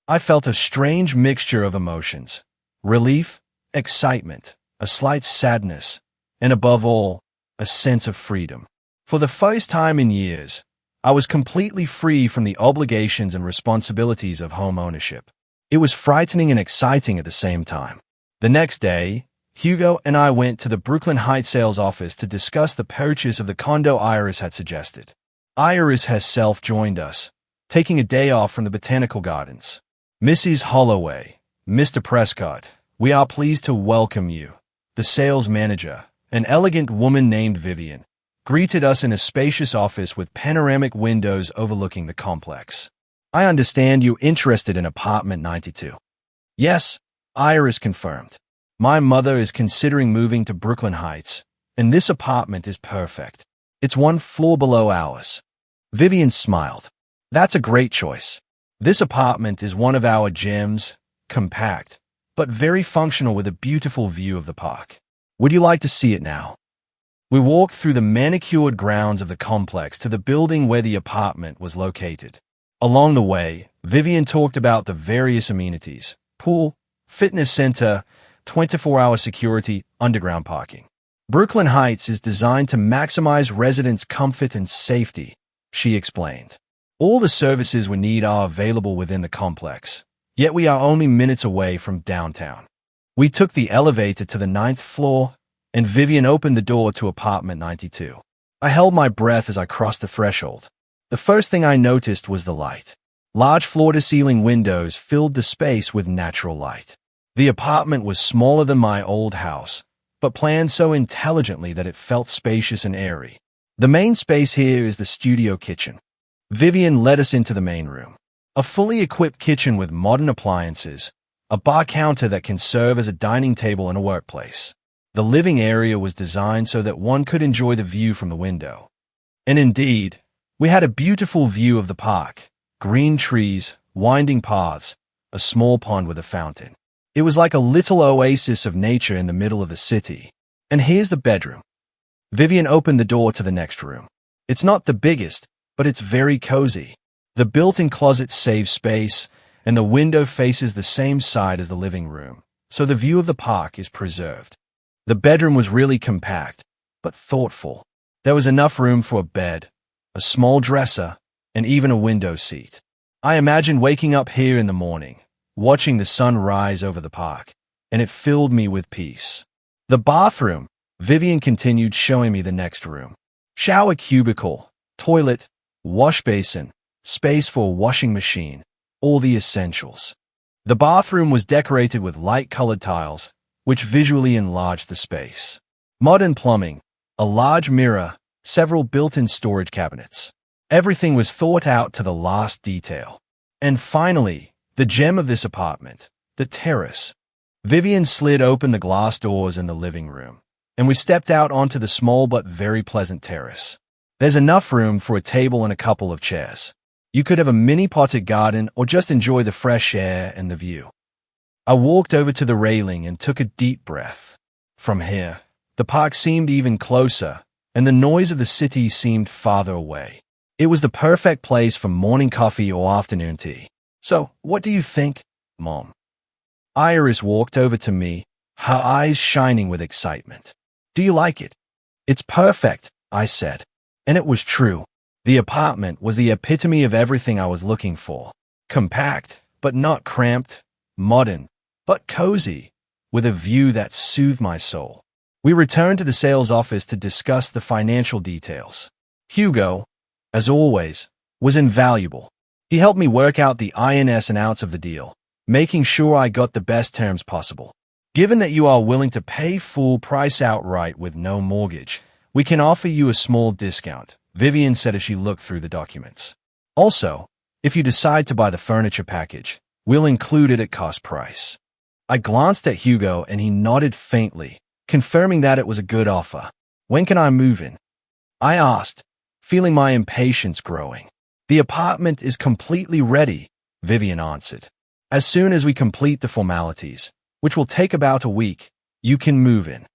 I felt a strange mixture of emotions: relief, excitement, a slight sadness, and above all, a sense of freedom. For the first time in years, I was completely free from the obligations and responsibilities of home ownership. It was frightening and exciting at the same time. The next day, Hugo and I went to the Brooklyn Heights sales office to discuss the purchase of the condo Iris had suggested. Iris herself joined us, taking a day off from the botanical gardens. Mrs. Holloway, Mr. Prescott, we are pleased to welcome you. The sales manager, an elegant woman named Vivian, greeted us in a spacious office with panoramic windows overlooking the complex. I understand you're interested in apartment 92. Yes, Iris confirmed. My mother is considering moving to Brooklyn Heights, and this apartment is perfect. It's 1 floor below ours. Vivian smiled. That's a great choice. This apartment is one of our gems, compact, but very functional with a beautiful view of the park. Would you like to see it now? We walked through the manicured grounds of the complex to the building where the apartment was located. Along the way, Vivian talked about the various amenities: pool, fitness center, 24-hour security, underground parking. Brooklyn Heights is designed to maximize residents' comfort and safety, she explained. All the services we need are available within the complex, yet we are only minutes away from downtown. We took the elevator to the 9th floor, and Vivian opened the door to apartment 92. I held my breath as I crossed the threshold. The first thing I noticed was the light. Large floor-to-ceiling windows filled the space with natural light. The apartment was smaller than my old house, but planned so intelligently that it felt spacious and airy. The main space here is the studio kitchen. Vivian led us into the main room. A fully equipped kitchen with modern appliances, a bar counter that can serve as a dining table in a workplace. The living area was designed so that one could enjoy the view from the window. And indeed, we had a beautiful view of the park, green trees, winding paths, a small pond with a fountain. It was like a little oasis of nature in the middle of the city. And here's the bedroom. Vivian opened the door to the next room. It's not the biggest, but it's very cozy. The built-in closet saves space, and the window faces the same side as the living room, so the view of the park is preserved. The bedroom was really compact, but thoughtful. There was enough room for a bed, a small dresser, and even a window seat. I imagined waking up here in the morning, watching the sun rise over the park, and it filled me with peace. The bathroom, Vivian continued, showing me the next room. Shower cubicle, toilet, wash basin, space for a washing machine, all the essentials. The bathroom was decorated with light-colored tiles, which visually enlarged the space. Modern plumbing, a large mirror, several built-in storage cabinets. Everything was thought out to the last detail. And finally, the gem of this apartment, the terrace. Vivian slid open the glass doors in the living room, and we stepped out onto the small but very pleasant terrace. There's enough room for a table and a couple of chairs. You could have a mini potted garden or just enjoy the fresh air and the view. I walked over to the railing and took a deep breath. From here, the park seemed even closer, and the noise of the city seemed farther away. It was the perfect place for morning coffee or afternoon tea. So, what do you think, Mom? Iris walked over to me, her eyes shining with excitement. Do you like it? It's perfect, I said. And it was true. The apartment was the epitome of everything I was looking for. Compact, but not cramped. Modern, but cozy, with a view that soothed my soul. We returned to the sales office to discuss the financial details. Hugo, as always, was invaluable. He helped me work out the ins and outs of the deal, making sure I got the best terms possible. Given that you are willing to pay full price outright with no mortgage, we can offer you a small discount, Vivian said as she looked through the documents. Also, if you decide to buy the furniture package, we'll include it at cost price. I glanced at Hugo and he nodded faintly, confirming that it was a good offer. When can I move in? I asked, feeling my impatience growing. The apartment is completely ready, Vivian answered. As soon as we complete the formalities, which will take about a week, you can move in.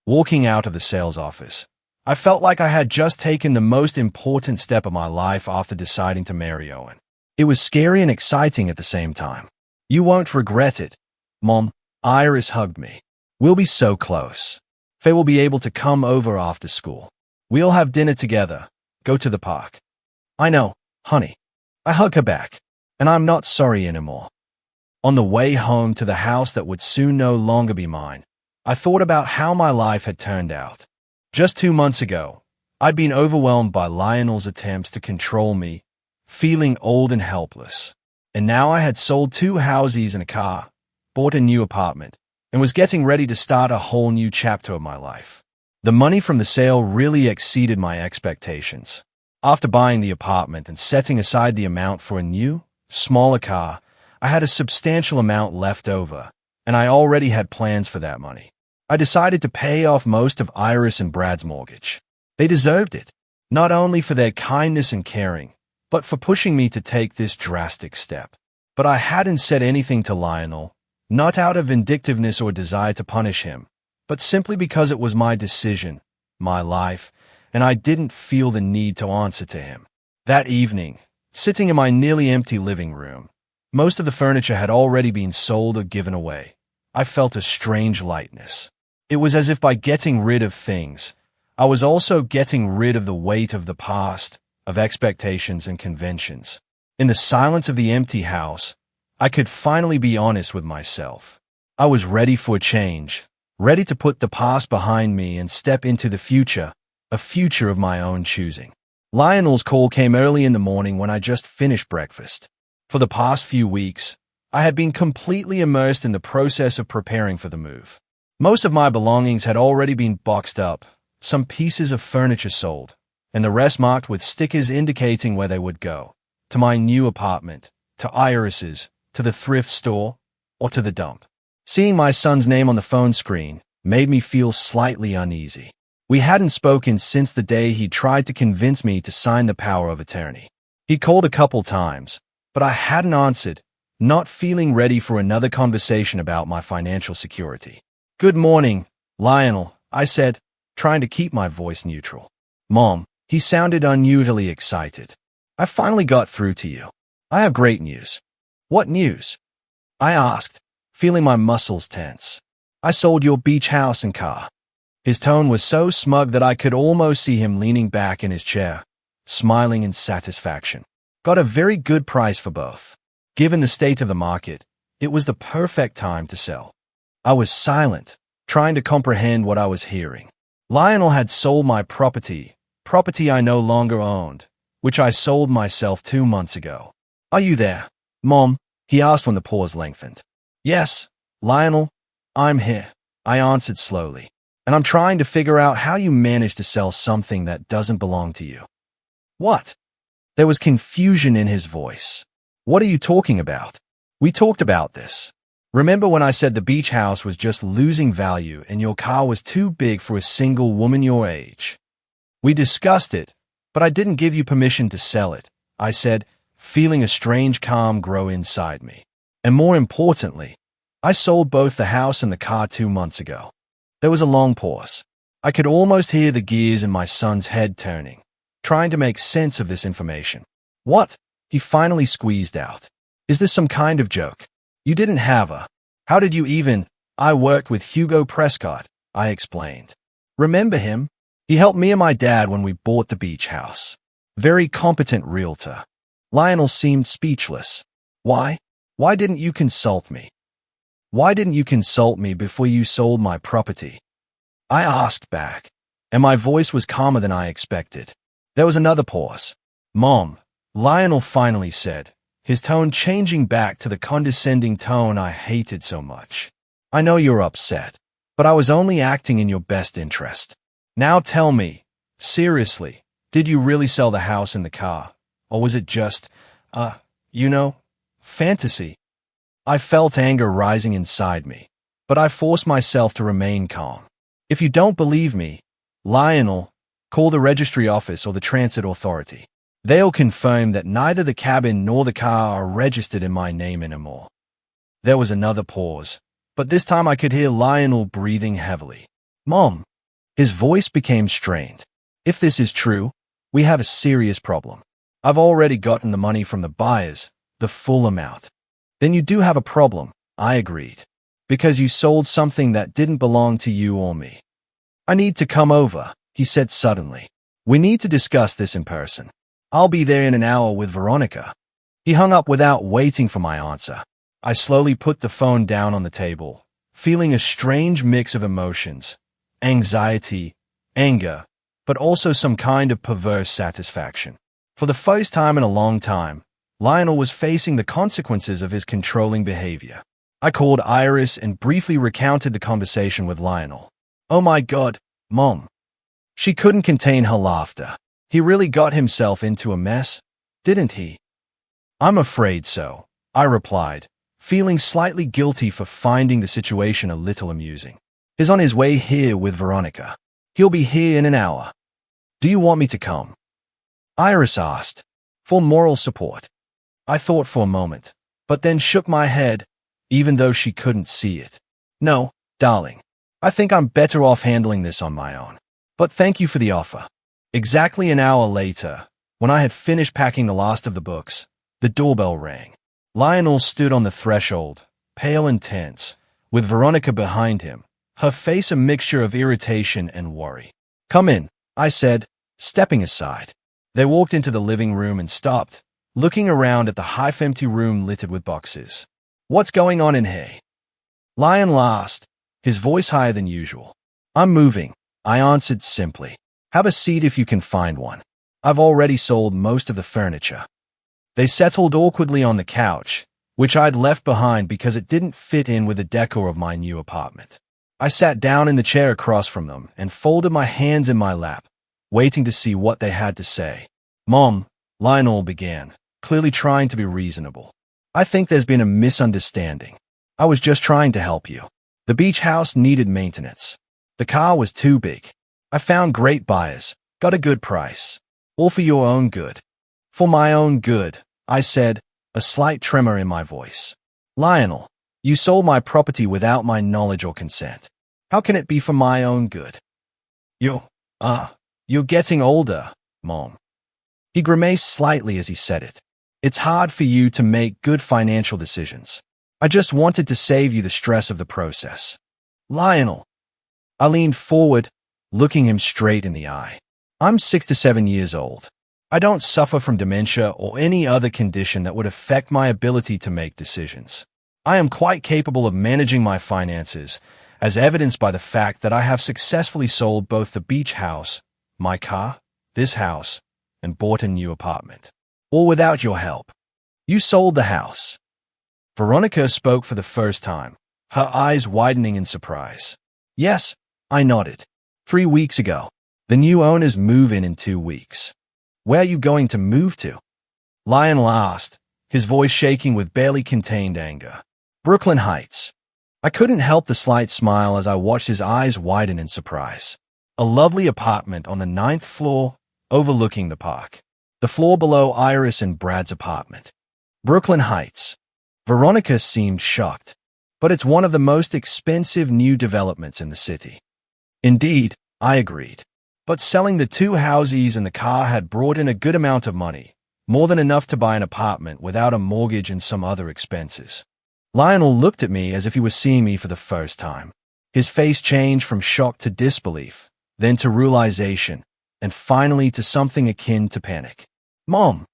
Walking out of the sales office, I felt like I had just taken the most important step of my life after deciding to marry Owen. It was scary and exciting at the same time. You won't regret it, Mom. Iris hugged me. We'll be so close. Faye will be able to come over after school. We'll have dinner together, go to the park. I know, honey. I hug her back, and I'm not sorry anymore. On the way home to the house that would soon no longer be mine, I thought about how my life had turned out. Just 2 months ago, I'd been overwhelmed by Lionel's attempts to control me, feeling old and helpless. And now I had sold 2 houses and a car, bought a new apartment, and was getting ready to start a whole new chapter of my life. The money from the sale really exceeded my expectations. After buying the apartment and setting aside the amount for a new, smaller car, I had a substantial amount left over, and I already had plans for that money. I decided to pay off most of Iris and Brad's mortgage. They deserved it, not only for their kindness and caring, but for pushing me to take this drastic step. But I hadn't said anything to Lionel, not out of vindictiveness or desire to punish him, but simply because it was my decision, my life, and I didn't feel the need to answer to him. That evening, sitting in my nearly empty living room, most of the furniture had already been sold or given away. I felt a strange lightness. It was as if by getting rid of things, I was also getting rid of the weight of the past, of expectations and conventions. In the silence of the empty house, I could finally be honest with myself. I was ready for a change, ready to put the past behind me and step into the future, a future of my own choosing. Lionel's call came early in the morning when I just finished breakfast. For the past few weeks, I had been completely immersed in the process of preparing for the move. Most of my belongings had already been boxed up, some pieces of furniture sold, and the rest marked with stickers indicating where they would go, to my new apartment, to Iris's, to the thrift store, or to the dump. Seeing my son's name on the phone screen made me feel slightly uneasy. We hadn't spoken since the day he tried to convince me to sign the power of attorney. He called a couple times, but I hadn't answered, not feeling ready for another conversation about my financial security. "Good morning, Lionel," I said, trying to keep my voice neutral. "Mom," he sounded unusually excited. "I finally got through to you. I have great news." "What news?" I asked, feeling my muscles tense. "I sold your beach house and car." His tone was so smug that I could almost see him leaning back in his chair, smiling in satisfaction. "Got a very good price for both. Given the state of the market, it was the perfect time to sell." I was silent, trying to comprehend what I was hearing. Lionel had sold my property I no longer owned, which I sold myself 2 months ago. "Are you there, Mom?" he asked when the pause lengthened. "Yes, Lionel, I'm here," I answered slowly. "And I'm trying to figure out how you managed to sell something that doesn't belong to you." "What?" There was confusion in his voice. "What are you talking about?" "We talked about this. Remember when I said the beach house was just losing value and your car was too big for a single woman your age? We discussed it, but I didn't give you permission to sell it," I said, feeling a strange calm grow inside me. "And more importantly, I sold both the house and the car 2 months ago." There was a long pause. I could almost hear the gears in my son's head turning, trying to make sense of this information. "What?" he finally squeezed out. "Is this some kind of joke? You didn't have a... How did you even... I worked with Hugo Prescott," I explained. "Remember him? He helped me and my dad when we bought the beach house. Very competent realtor." Lionel seemed speechless. "Why? Why didn't you consult me? Why didn't you consult me before you sold my property?" I asked back, and my voice was calmer than I expected. There was another pause. "Mom," Lionel finally said, his tone changing back to the condescending tone I hated so much. "I know you're upset, but I was only acting in your best interest. Now tell me, seriously, did you really sell the house and the car? Or was it just, fantasy?" I felt anger rising inside me, but I forced myself to remain calm. "If you don't believe me, Lionel, call the registry office or the transit authority. They'll confirm that neither the cabin nor the car are registered in my name anymore." There was another pause, but this time I could hear Lionel breathing heavily. "Mom," his voice became strained. "If this is true, we have a serious problem. I've already gotten the money from the buyers, the full amount." "Then you do have a problem," I agreed, "because you sold something that didn't belong to you or me." "I need to come over," he said suddenly. "We need to discuss this in person." I'll be there in an hour with Veronica. He hung up without waiting for my answer. I slowly put the phone down on the table, feeling a strange mix of emotions, anxiety, anger, but also some kind of perverse satisfaction. For the first time in a long time, Lionel was facing the consequences of his controlling behavior. I called Iris and briefly recounted the conversation with Lionel. "Oh my God, Mom." She couldn't contain her laughter. "He really got himself into a mess, didn't he?" "I'm afraid so," I replied, feeling slightly guilty for finding the situation a little amusing. "He's on his way here with Veronica. He'll be here in an hour. Do you want me to come?" Iris asked, for moral support. I thought for a moment, but then shook my head, even though she couldn't see it. "No, darling. I think I'm better off handling this on my own. But thank you for the offer." Exactly an hour later, when I had finished packing the last of the books, the doorbell rang. Lionel stood on the threshold, pale and tense, with Veronica behind him, her face a mixture of irritation and worry. "Come in," I said, stepping aside. They walked into the living room and stopped, looking around at the half-empty room littered with boxes. "What's going on in here?" Lion laughed, his voice higher than usual. "I'm moving," I answered simply. "Have a seat if you can find one. I've already sold most of the furniture." They settled awkwardly on the couch, which I'd left behind because it didn't fit in with the decor of my new apartment. I sat down in the chair across from them and folded my hands in my lap, waiting to see what they had to say. "Mom," Lionel began, clearly trying to be reasonable. "I think there's been a misunderstanding. I was just trying to help you. The beach house needed maintenance. The car was too big. I found great buyers, got a good price. All for your own good." "For my own good," I said, a slight tremor in my voice. "Lionel, you sold my property without my knowledge or consent. How can it be for my own good?" You're getting older, Mom." He grimaced slightly as he said it. "It's hard for you to make good financial decisions. I just wanted to save you the stress of the process." "Lionel." I leaned forward, looking him straight in the eye. "I'm 6 to 7 years old. I don't suffer from dementia or any other condition that would affect my ability to make decisions. I am quite capable of managing my finances, as evidenced by the fact that I have successfully sold both the beach house, my car, this house, and bought a new apartment. All without your help. You sold the house." Veronica spoke for the first time, her eyes widening in surprise. "Yes," I nodded. 3 weeks ago. The new owners move in 2 weeks. "Where are you going to move to?" Lionel asked, his voice shaking with barely contained anger. "Brooklyn Heights." I couldn't help the slight smile as I watched his eyes widen in surprise. A lovely apartment on the 9th floor, overlooking the park. The floor below Iris and Brad's apartment. Brooklyn Heights. Veronica seemed shocked. "But it's one of the most expensive new developments in the city." "Indeed," I agreed. But selling the 2 houses and the car had brought in a good amount of money, more than enough to buy an apartment without a mortgage and some other expenses. Lionel looked at me as if he was seeing me for the first time. His face changed from shock to disbelief, then to realization, and finally to something akin to panic. "Mom."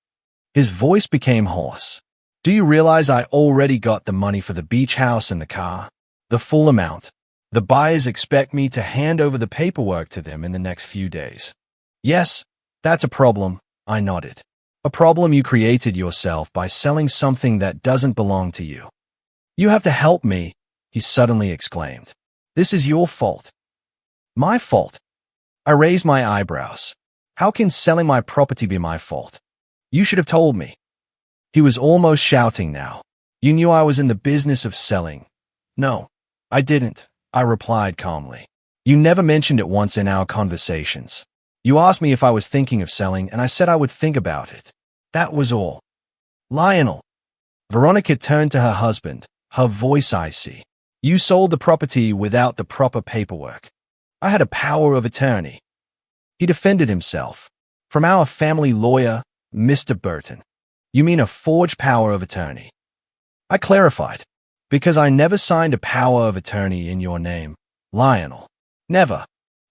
His voice became hoarse. "Do you realize I already got the money for the beach house and the car? The full amount. The buyers expect me to hand over the paperwork to them in the next few days." "Yes, that's a problem," I nodded. "A problem you created yourself by selling something that doesn't belong to you." "You have to help me," he suddenly exclaimed. "This is your fault." "My fault?" I raised my eyebrows. "How can selling my property be my fault? You should have told me." He was almost shouting now. "You knew I was in the business of selling." "No, I didn't," I replied calmly. "You never mentioned it once in our conversations. You asked me if I was thinking of selling, and I said I would think about it. That was all." "Lionel." Veronica turned to her husband, her voice icy. "You sold the property without the proper paperwork. I had a power of attorney." He defended himself. "From our family lawyer, Mr. Burton." "You mean a forged power of attorney?" I clarified. "Because I never signed a power of attorney in your name, Lionel. Never."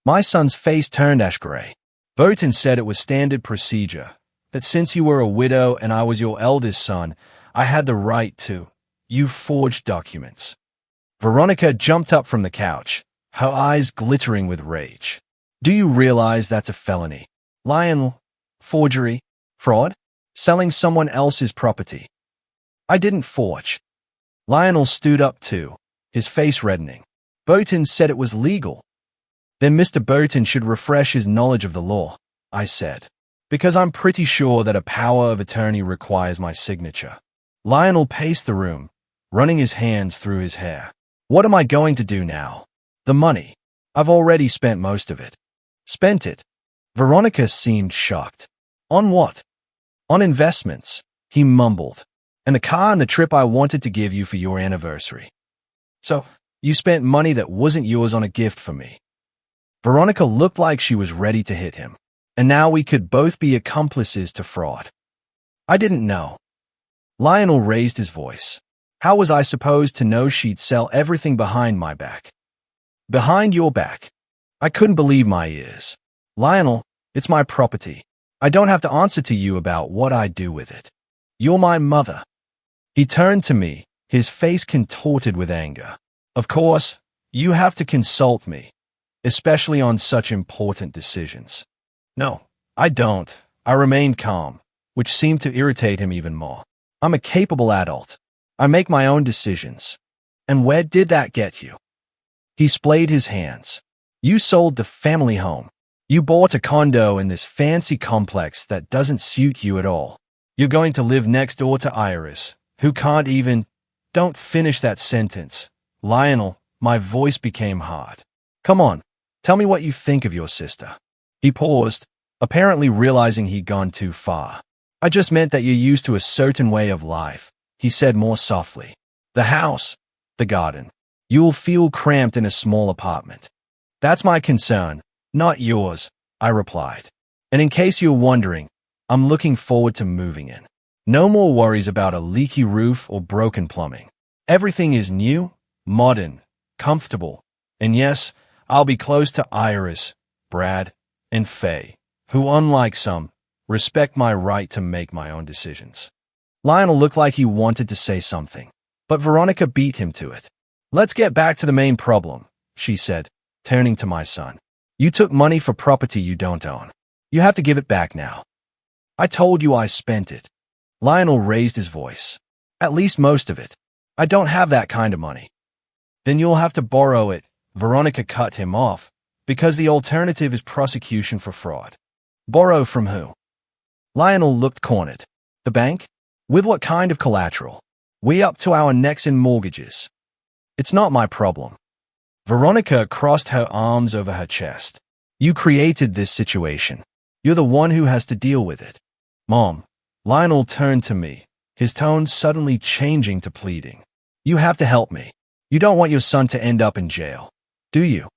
My son's face turned ash gray. "Burton said it was standard procedure. that since you were a widow and I was your eldest son, I had the right to. You forged documents. Veronica jumped up from the couch, her eyes glittering with rage. Do you realize that's a felony? Lionel, forgery, fraud, selling someone else's property. I didn't forge. Lionel stood up too, his face reddening. Burton said it was legal. Then Mr. Burton should refresh his knowledge of the law, I said, because I'm pretty sure that a power of attorney requires my signature. Lionel paced the room, running his hands through his hair. What am I going to do now? The money. I've already spent most of it. Spent it. Veronica seemed shocked. On what? On investments, he mumbled. And the car and the trip I wanted to give you for your anniversary. So, you spent money that wasn't yours on a gift for me. Veronica looked like she was ready to hit him. And now we could both be accomplices to fraud. I didn't know. Lionel raised his voice. How was I supposed to know she'd sell everything behind my back? Behind your back? I couldn't believe my ears. Lionel, it's my property. I don't have to answer to you about what I do with it. You're my mother. He turned to me, his face contorted with anger. Of course, you have to consult me, especially on such important decisions. No, I don't. I remained calm, which seemed to irritate him even more. I'm a capable adult. I make my own decisions. And where did that get you? He splayed his hands. You sold the family home. You bought a condo in this fancy complex that doesn't suit you at all. You're going to live next door to Iris, who can't even... Don't finish that sentence. Lionel, my voice became hard. Come on, tell me what you think of your sister. He paused, apparently realizing he'd gone too far. I just meant that you're used to a certain way of life, he said more softly. The house, the garden. You'll feel cramped in a small apartment. That's my concern, not yours, I replied. And in case you're wondering, I'm looking forward to moving in. No more worries about a leaky roof or broken plumbing. Everything is new, modern, comfortable. And yes, I'll be close to Iris, Brad, and Faye, who, unlike some, respect my right to make my own decisions. Lionel looked like he wanted to say something, but Veronica beat him to it. Let's get back to the main problem, she said, turning to my son. You took money for property you don't own. You have to give it back now. I told you I spent it. Lionel raised his voice. At least most of it. I don't have that kind of money. Then you'll have to borrow it, Veronica cut him off, because the alternative is prosecution for fraud. Borrow from who? Lionel looked cornered. The bank? With what kind of collateral? We up to our necks in mortgages. It's not my problem. Veronica crossed her arms over her chest. You created this situation. You're the one who has to deal with it. Mom. Lionel turned to me, his tone suddenly changing to pleading. You have to help me. You don't want your son to end up in jail, do you?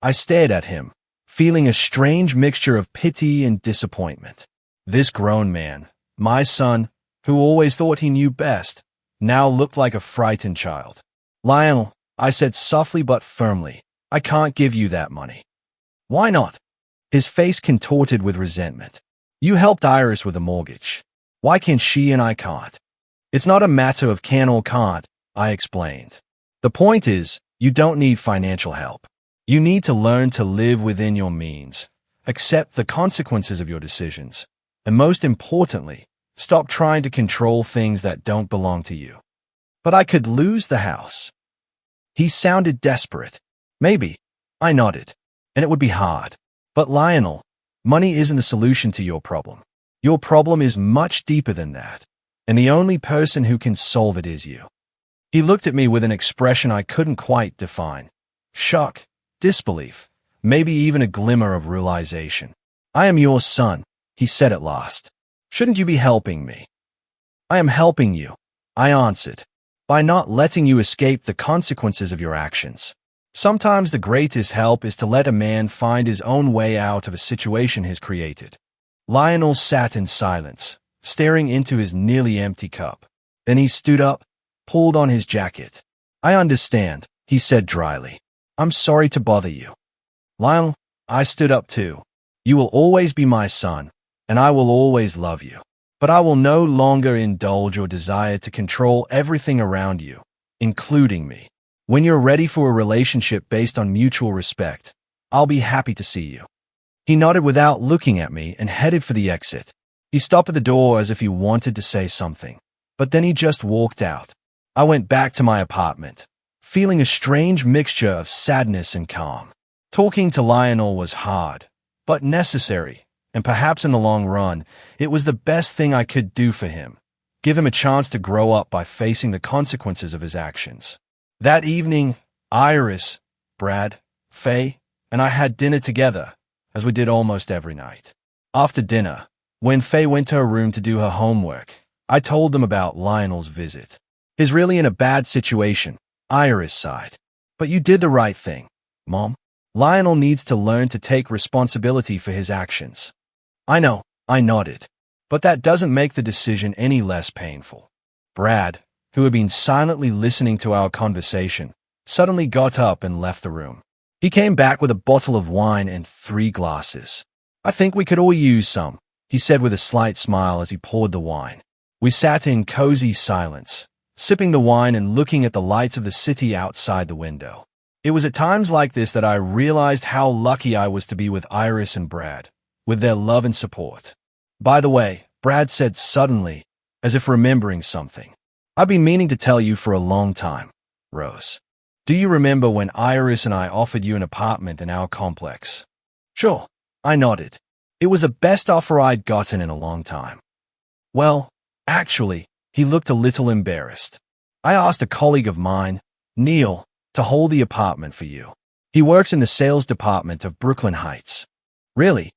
I stared at him, feeling a strange mixture of pity and disappointment. This grown man, my son, who always thought he knew best, now looked like a frightened child. Lionel, I said softly but firmly, I can't give you that money. Why not? His face contorted with resentment. You helped Iris with a mortgage. Why can she and I can't? It's not a matter of can or can't, I explained. The point is, you don't need financial help. You need to learn to live within your means, accept the consequences of your decisions, and most importantly, stop trying to control things that don't belong to you. But I could lose the house. He sounded desperate. Maybe. I nodded. And it would be hard. But Lionel, money isn't the solution to your problem. Your problem is much deeper than that, and the only person who can solve it is you. He looked at me with an expression I couldn't quite define. Shock, disbelief, maybe even a glimmer of realization. I am your son, he said at last. Shouldn't you be helping me? I am helping you, I answered, by not letting you escape the consequences of your actions. Sometimes the greatest help is to let a man find his own way out of a situation he's created. Lionel sat in silence, staring into his nearly empty cup. Then he stood up, pulled on his jacket. I understand, he said dryly. I'm sorry to bother you. Lionel, I stood up too. You will always be my son, and I will always love you. But I will no longer indulge your desire to control everything around you, including me. When you're ready for a relationship based on mutual respect, I'll be happy to see you." He nodded without looking at me and headed for the exit. He stopped at the door as if he wanted to say something, but then he just walked out. I went back to my apartment, feeling a strange mixture of sadness and calm. Talking to Lionel was hard, but necessary, and perhaps in the long run, it was the best thing I could do for him. Give him a chance to grow up by facing the consequences of his actions. That evening, Iris, Brad, Faye, and I had dinner together, as we did almost every night. After dinner, when Faye went to her room to do her homework, I told them about Lionel's visit. "He's really in a bad situation," Iris sighed. "But you did the right thing, Mom. Lionel needs to learn to take responsibility for his actions." "I know," I nodded. "But that doesn't make the decision any less painful." Brad, who had been silently listening to our conversation, suddenly got up and left the room. He came back with a bottle of wine and 3 glasses. "I think we could all use some," he said with a slight smile as he poured the wine. We sat in cozy silence, sipping the wine and looking at the lights of the city outside the window. It was at times like this that I realized how lucky I was to be with Iris and Brad, with their love and support. "By the way," Brad said suddenly, as if remembering something, "I've been meaning to tell you for a long time, Rose. Do you remember when Iris and I offered you an apartment in our complex?" "Sure," I nodded. "It was the best offer I'd gotten in a long time." "Well, actually," he looked a little embarrassed. "I asked a colleague of mine, Neil, to hold the apartment for you. He works in the sales department of Brooklyn Heights." "Really?"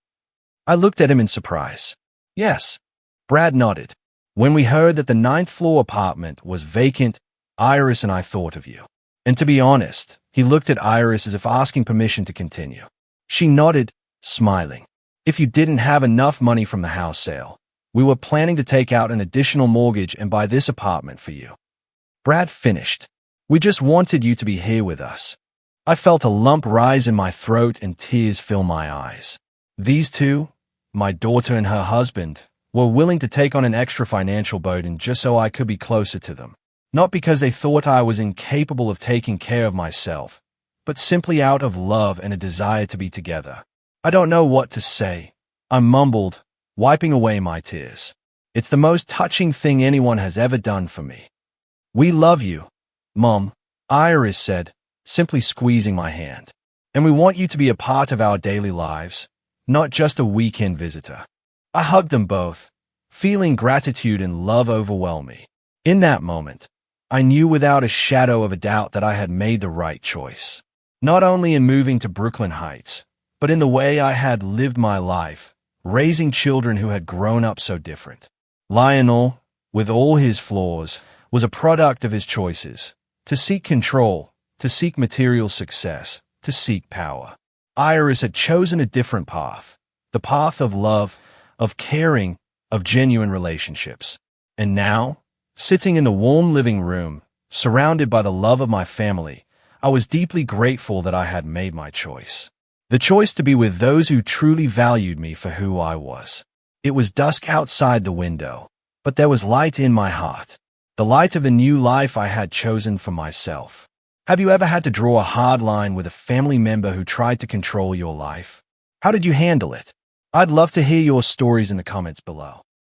I looked at him in surprise. "Yes." Brad nodded. "When we heard that the 9th floor apartment was vacant, Iris and I thought of you." And to be honest, he looked at Iris as if asking permission to continue. She nodded, smiling. "If you didn't have enough money from the house sale, we were planning to take out an additional mortgage and buy this apartment for you." Brad finished. "We just wanted you to be here with us." I felt a lump rise in my throat and tears fill my eyes. These two, my daughter and her husband, were willing to take on an extra financial burden just so I could be closer to them. Not because they thought I was incapable of taking care of myself, but simply out of love and a desire to be together. "I don't know what to say," I mumbled, wiping away my tears. "It's the most touching thing anyone has ever done for me." "We love you, Mom," Iris said, simply squeezing my hand. "And we want you to be a part of our daily lives, not just a weekend visitor." I hugged them both, feeling gratitude and love overwhelm me. In that moment, I knew without a shadow of a doubt that I had made the right choice. Not only in moving to Brooklyn Heights, but in the way I had lived my life, raising children who had grown up so different. Lionel, with all his flaws, was a product of his choices. To seek control, to seek material success, to seek power. Iris had chosen a different path, the path of love, of caring, of genuine relationships. And now, sitting in the warm living room, surrounded by the love of my family, I was deeply grateful that I had made my choice. The choice to be with those who truly valued me for who I was. It was dusk outside the window, but there was light in my heart. The light of the new life I had chosen for myself. Have you ever had to draw a hard line with a family member who tried to control your life? How did you handle it? I'd love to hear your stories in the comments below.